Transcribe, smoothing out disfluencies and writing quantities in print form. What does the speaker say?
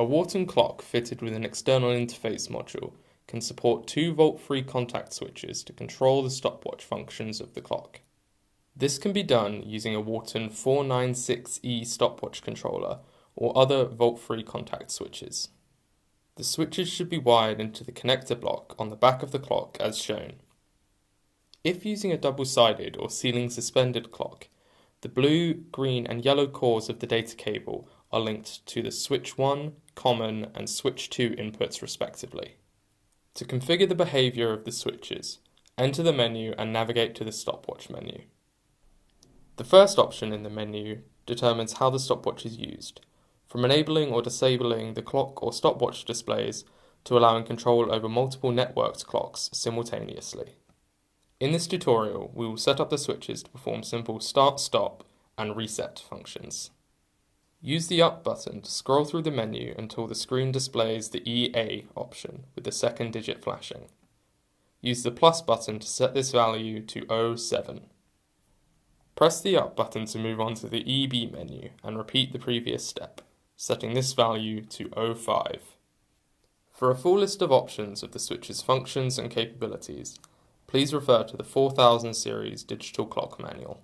A Wharton clock fitted with an external interface module can support 2 volt-free contact switches to control the stopwatch functions of the clock. This can be done using a Wharton 496E stopwatch controller or other volt-free contact switches. The switches should be wired into the connector block on the back of the clock as shown. If using a double-sided or ceiling suspended clock, the blue, green and yellow cores of the data cable are linked to the switch 1, common and switch 2 inputs respectively. To configure the behavior of the switches, enter the menu and navigate to the stopwatch menu. The first option in the menu determines how the stopwatch is used, from enabling or disabling the clock or stopwatch displays to allowing control over multiple networked clocks simultaneously. In this tutorial, we will set up the switches to perform simple start-stop and reset functions. Use the up button to scroll through the menu until the screen displays the EA option with the second digit flashing. Use the plus button to set this value to 07. Press the up button to move on to the EB menu and repeat the previous step, setting this value to 05. For a full list of options of the switch's functions and capabilities, please refer to the 4000 series digital clock manual.